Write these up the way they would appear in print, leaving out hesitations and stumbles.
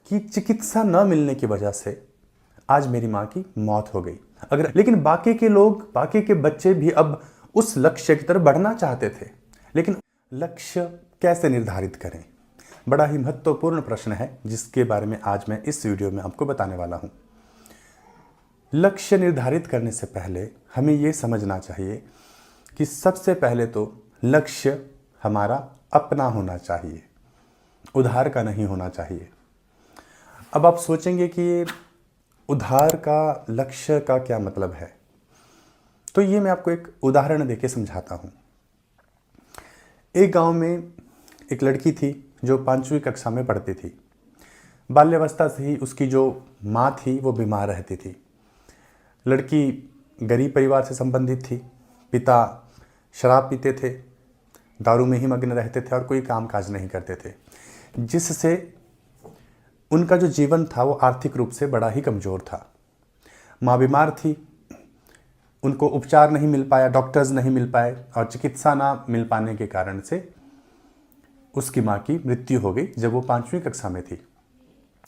कि चिकित्सा न मिलने की वजह से आज मेरी माँ की मौत हो गई। लेकिन बाकी के लोग, बाकी के बच्चे भी अब उस लक्ष्य की तरफ बढ़ना चाहते थे, लेकिन लक्ष्य कैसे निर्धारित करें? बड़ा ही महत्वपूर्ण प्रश्न है जिसके बारे में आज मैं इस वीडियो में आपको बताने वाला हूं। लक्ष्य निर्धारित करने से पहले हमें यह समझना चाहिए कि सबसे पहले तो लक्ष्य हमारा अपना होना चाहिए, उधार का नहीं होना चाहिए। अब आप सोचेंगे कि ये उधार का लक्ष्य का क्या मतलब है, तो ये मैं आपको एक उदाहरण देके समझाता हूँ। एक गांव में एक लड़की थी जो 5वीं कक्षा में पढ़ती थी। बाल्यावस्था से ही उसकी जो माँ थी वो बीमार रहती थी। लड़की गरीब परिवार से संबंधित थी। पिता शराब पीते थे, दारू में ही मग्न रहते थे और कोई काम काज नहीं करते थे, जिससे उनका जो जीवन था वो आर्थिक रूप से बड़ा ही कमज़ोर था। माँ बीमार थी, उनको उपचार नहीं मिल पाया, डॉक्टर्स नहीं मिल पाए और चिकित्सा ना मिल पाने के कारण से उसकी माँ की मृत्यु हो गई जब वो 5वीं कक्षा में थी।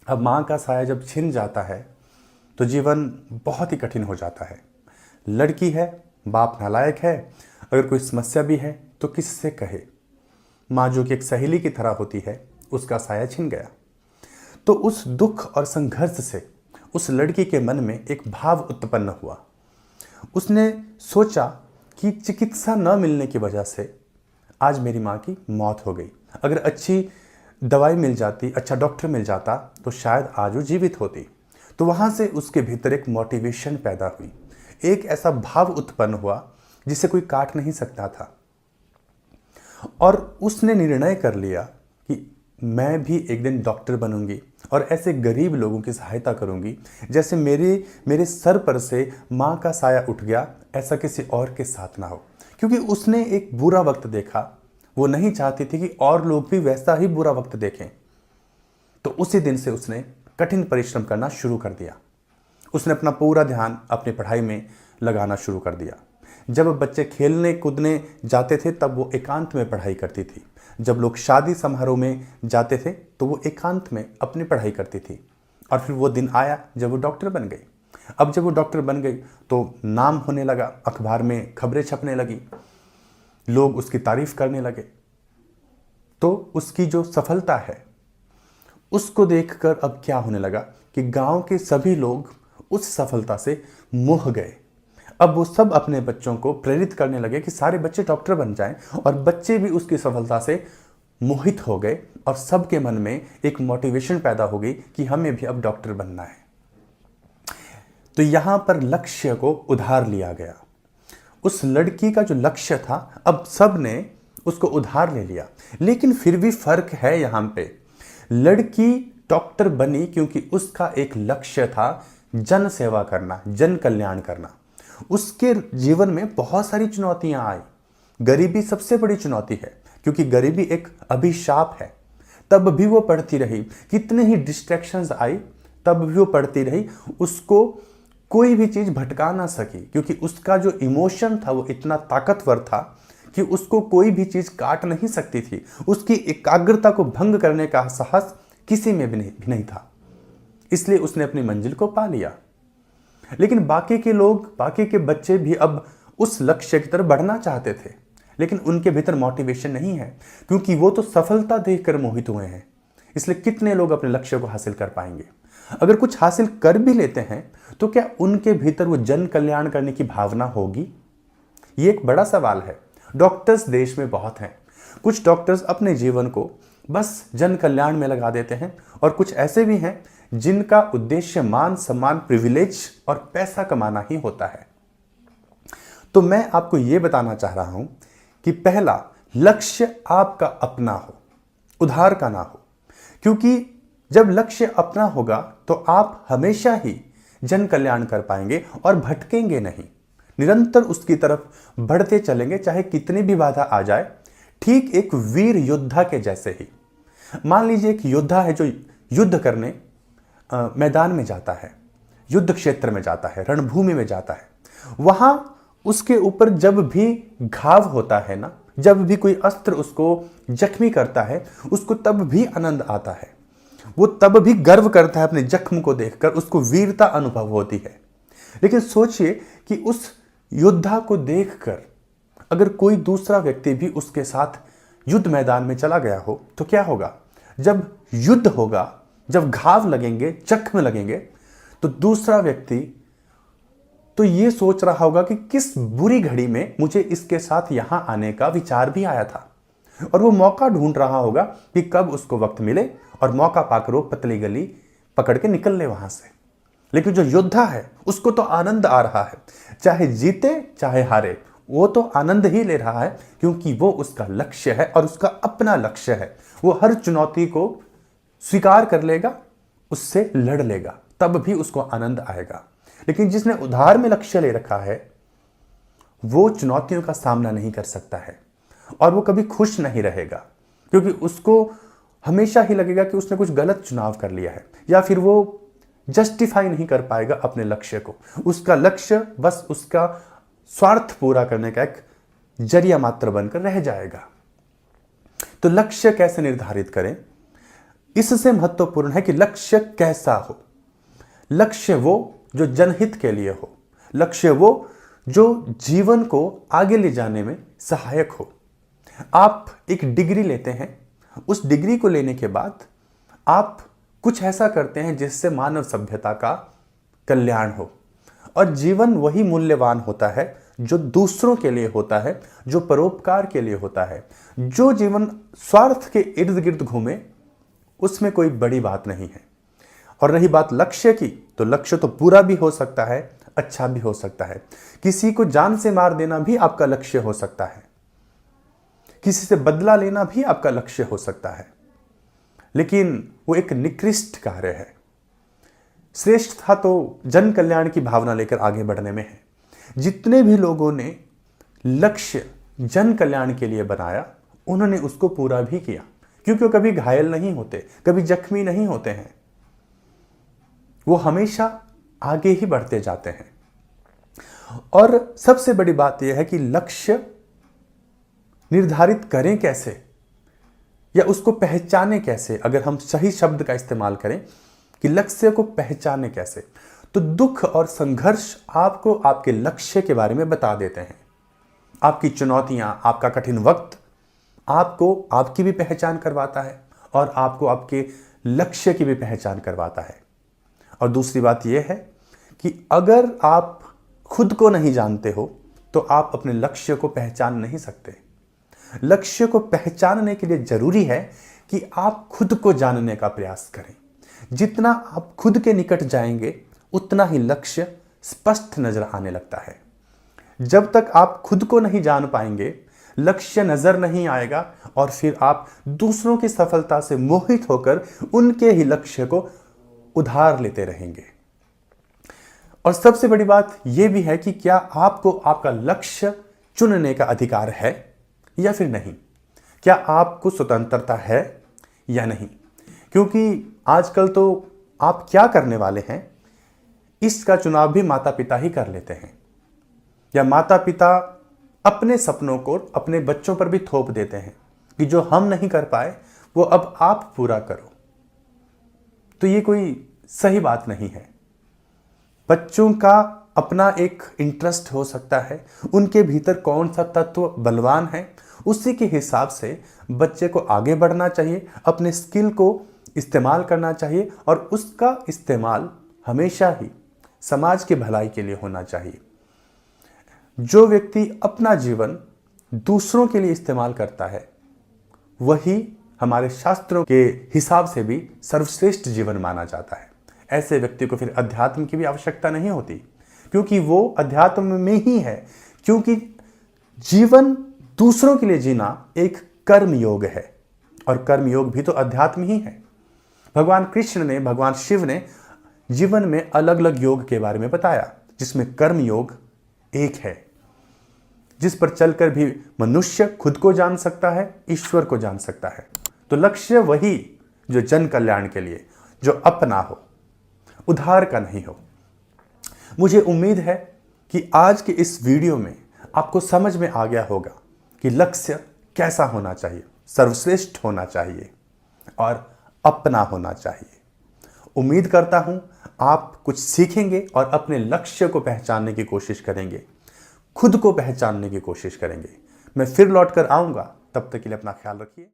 अब माँ का साया जब छिन जाता है तो जीवन बहुत ही कठिन हो जाता है। लड़की है, बाप नालायक है, अगर कोई समस्या भी है तो किससे कहे? माँ जो कि एक सहेली की तरह होती है, उसका साया छिन गया। तो उस दुख और संघर्ष से उस लड़की के मन में एक भाव उत्पन्न हुआ। उसने सोचा कि चिकित्सा न मिलने की वजह से आज मेरी माँ की मौत हो गई। अगर अच्छी दवाई मिल जाती, अच्छा डॉक्टर मिल जाता तो शायद आज वो जीवित होती। तो वहाँ से उसके भीतर एक मोटिवेशन पैदा हुई, एक ऐसा भाव उत्पन्न हुआ जिसे कोई काट नहीं सकता था। और उसने निर्णय कर लिया कि मैं भी एक दिन डॉक्टर बनूंगी और ऐसे गरीब लोगों की सहायता करूंगी, जैसे मेरे सर पर से माँ का साया उठ गया, ऐसा किसी और के साथ ना हो। क्योंकि उसने एक बुरा वक्त देखा, वो नहीं चाहती थी कि और लोग भी वैसा ही बुरा वक्त देखें। तो उसी दिन से उसने कठिन परिश्रम करना शुरू कर दिया। उसने अपना पूरा ध्यान अपनी पढ़ाई में लगाना शुरू कर दिया। जब बच्चे खेलने कूदने जाते थे तब वो एकांत में पढ़ाई करती थी। जब लोग शादी समारोह में जाते थे तो वो एकांत में अपनी पढ़ाई करती थी। और फिर वो दिन आया जब वो डॉक्टर बन गई। अब जब वो डॉक्टर बन गई तो नाम होने लगा, अखबार में खबरें छपने लगी, लोग उसकी तारीफ करने लगे। तो उसकी जो सफलता है उसको देखकर अब क्या होने लगा कि गांव के सभी लोग उस सफलता से मोह गए। अब वो सब अपने बच्चों को प्रेरित करने लगे कि सारे बच्चे डॉक्टर बन जाएं, और बच्चे भी उसकी सफलता से मोहित हो गए और सबके मन में एक मोटिवेशन पैदा हो गई कि हमें भी अब डॉक्टर बनना है। तो यहां पर लक्ष्य को उधार लिया गया। उस लड़की का जो लक्ष्य था अब सब ने उसको उधार ले लिया। लेकिन फिर भी फर्क है यहां पे। लड़की डॉक्टर बनी क्योंकि उसका एक लक्ष्य था जन सेवा करना, जन कल्याण करना। उसके जीवन में बहुत सारी चुनौतियां आई। गरीबी सबसे बड़ी चुनौती है, क्योंकि गरीबी एक अभिशाप है। तब भी वो पढ़ती रही, कितने ही डिस्ट्रैक्शंस आई तब भी वो पढ़ती रही। उसको कोई भी चीज भटका ना सकी, क्योंकि उसका जो इमोशन था वो इतना ताकतवर था कि उसको कोई भी चीज काट नहीं सकती थी। उसकी एकाग्रता को भंग करने का साहस किसी में भी नहीं था। इसलिए उसने अपनी मंजिल को पा लिया। लेकिन बाकी के लोग, बाकी के बच्चे भी अब उस लक्ष्य की तरफ बढ़ना चाहते थे, लेकिन उनके भीतर मोटिवेशन नहीं है, क्योंकि वो तो सफलता देखकर मोहित हुए हैं। इसलिए कितने लोग अपने लक्ष्य को हासिल कर पाएंगे? अगर कुछ हासिल कर भी लेते हैं तो क्या उनके भीतर वो जन कल्याण करने की भावना होगी? ये एक बड़ा सवाल है। डॉक्टर्स देश में बहुत हैं। कुछ डॉक्टर्स अपने जीवन को बस जन कल्याण में लगा देते हैं, और कुछ ऐसे भी हैं जिनका उद्देश्य मान सम्मान, प्रिविलेज और पैसा कमाना ही होता है। तो मैं आपको यह बताना चाह रहा हूं कि पहला, लक्ष्य आपका अपना हो, उधार का ना हो। क्योंकि जब लक्ष्य अपना होगा तो आप हमेशा ही जन कल्याण कर पाएंगे और भटकेंगे नहीं। निरंतर उसकी तरफ बढ़ते चलेंगे, चाहे कितनी भी बाधा आ जाए। ठीक एक वीर योद्धा के जैसे ही। मान लीजिए एक योद्धा है जो युद्ध करने मैदान में जाता है, युद्ध क्षेत्र में जाता है, रणभूमि में जाता है। वहां उसके ऊपर जब भी घाव होता है ना, जब भी कोई अस्त्र उसको जख्मी करता है, उसको तब भी आनंद आता है। वो तब भी गर्व करता है अपने जख्म को देखकर, उसको वीरता अनुभव होती है। लेकिन सोचिए कि उस योद्धा को देखकर अगर कोई दूसरा व्यक्ति भी उसके साथ युद्ध मैदान में चला गया हो तो क्या होगा? जब युद्ध होगा, जब घाव लगेंगे, जख्म लगेंगे, तो दूसरा व्यक्ति तो ये सोच रहा होगा कि किस बुरी घड़ी में मुझे इसके साथ यहां आने का विचार भी आया था, और वो मौका ढूंढ रहा होगा कि कब उसको वक्त मिले और मौका पाकर वो पतली गली पकड़ के निकल ले वहां से। लेकिन जो योद्धा है उसको तो आनंद आ रहा है, चाहे जीते चाहे हारे, वो तो आनंद ही ले रहा है, क्योंकि वो उसका लक्ष्य है और उसका अपना लक्ष्य है। वो हर चुनौती को स्वीकार कर लेगा, उससे लड़ लेगा, तब भी उसको आनंद आएगा। लेकिन जिसने उधार में लक्ष्य ले रखा है वो चुनौतियों का सामना नहीं कर सकता है और वो कभी खुश नहीं रहेगा, क्योंकि उसको हमेशा ही लगेगा कि उसने कुछ गलत चुनाव कर लिया है, या फिर वो जस्टिफाई नहीं कर पाएगा अपने लक्ष्य को। उसका लक्ष्य बस उसका स्वार्थ पूरा करने का एक जरिया मात्र बनकर रह जाएगा। तो लक्ष्य कैसे निर्धारित करें? इससे महत्वपूर्ण है कि लक्ष्य कैसा हो। लक्ष्य वो जो जनहित के लिए हो, लक्ष्य वो जो जीवन को आगे ले जाने में सहायक हो। आप एक डिग्री लेते हैं, उस डिग्री को लेने के बाद आप कुछ ऐसा करते हैं जिससे मानव सभ्यता का कल्याण हो, और जीवन वही मूल्यवान होता है जो दूसरों के लिए होता है, जो परोपकार के लिए होता है। जो जीवन स्वार्थ के इर्द गिर्द घूमे उसमें कोई बड़ी बात नहीं है। और रही बात लक्ष्य की, तो लक्ष्य तो पूरा भी हो सकता है, अच्छा भी हो सकता है। किसी को जान से मार देना भी आपका लक्ष्य हो सकता है, किसी से बदला लेना भी आपका लक्ष्य हो सकता है, लेकिन वो एक निकृष्ट कार्य है। श्रेष्ठता तो जन कल्याण की भावना लेकर आगे बढ़ने में है। जितने भी लोगों ने लक्ष्य जन कल्याण के लिए बनाया, उन्होंने उसको पूरा भी किया, क्योंकि वो कभी घायल नहीं होते, कभी जख्मी नहीं होते हैं, वो हमेशा आगे ही बढ़ते जाते हैं। और सबसे बड़ी बात यह है कि लक्ष्य निर्धारित करें कैसे, या उसको पहचाने कैसे। अगर हम सही शब्द का इस्तेमाल करें कि लक्ष्य को पहचाने कैसे, तो दुख और संघर्ष आपको आपके लक्ष्य के बारे में बता देते हैं। आपकी चुनौतियां, आपका कठिन वक्त आपको आपकी भी पहचान करवाता है और आपको आपके लक्ष्य की भी पहचान करवाता है। और दूसरी बात यह है कि अगर आप खुद को नहीं जानते हो तो आप अपने लक्ष्य को पहचान नहीं सकते। लक्ष्य को पहचानने के लिए जरूरी है कि आप खुद को जानने का प्रयास करें। जितना आप खुद के निकट जाएंगे उतना ही लक्ष्य स्पष्ट नजर आने लगता है। जब तक आप खुद को नहीं जान पाएंगे, लक्ष्य नजर नहीं आएगा, और फिर आप दूसरों की सफलता से मोहित होकर उनके ही लक्ष्य को उधार लेते रहेंगे। और सबसे बड़ी बात यह भी है कि क्या आपको आपका लक्ष्य चुनने का अधिकार है या फिर नहीं। क्या आपको स्वतंत्रता है या नहीं, क्योंकि आजकल तो आप क्या करने वाले हैं इसका चुनाव भी माता पिता ही कर लेते हैं, या माता पिता अपने सपनों को अपने बच्चों पर भी थोप देते हैं कि जो हम नहीं कर पाए वो अब आप पूरा करो। तो ये कोई सही बात नहीं है। बच्चों का अपना एक इंटरेस्ट हो सकता है, उनके भीतर कौन सा तत्व बलवान है उसी के हिसाब से बच्चे को आगे बढ़ना चाहिए, अपने स्किल को इस्तेमाल करना चाहिए, और उसका इस्तेमाल हमेशा ही समाज की भलाई के लिए होना चाहिए। जो व्यक्ति अपना जीवन दूसरों के लिए इस्तेमाल करता है वही हमारे शास्त्रों के हिसाब से भी सर्वश्रेष्ठ जीवन माना जाता है। ऐसे व्यक्ति को फिर अध्यात्म की भी आवश्यकता नहीं होती, क्योंकि वो अध्यात्म में ही है। क्योंकि जीवन दूसरों के लिए जीना एक कर्म योग है, और कर्म योग भी तो अध्यात्म ही है। भगवान कृष्ण ने, भगवान शिव ने जीवन में अलग अलग योग के बारे में बताया, जिसमें कर्म योग एक है, जिस पर चलकर भी मनुष्य खुद को जान सकता है, ईश्वर को जान सकता है। तो लक्ष्य वही जो जन कल्याण के लिए, जो अपना हो, उधार का नहीं हो। मुझे उम्मीद है कि आज के इस वीडियो में आपको समझ में आ गया होगा कि लक्ष्य कैसा होना चाहिए, सर्वश्रेष्ठ होना चाहिए, और अपना होना चाहिए। उम्मीद करता हूं आप कुछ सीखेंगे और अपने लक्ष्य को पहचानने की कोशिश करेंगे, खुद को पहचानने की कोशिश करेंगे। मैं फिर लौट कर आऊंगा, तब तक के लिए अपना ख्याल रखिए।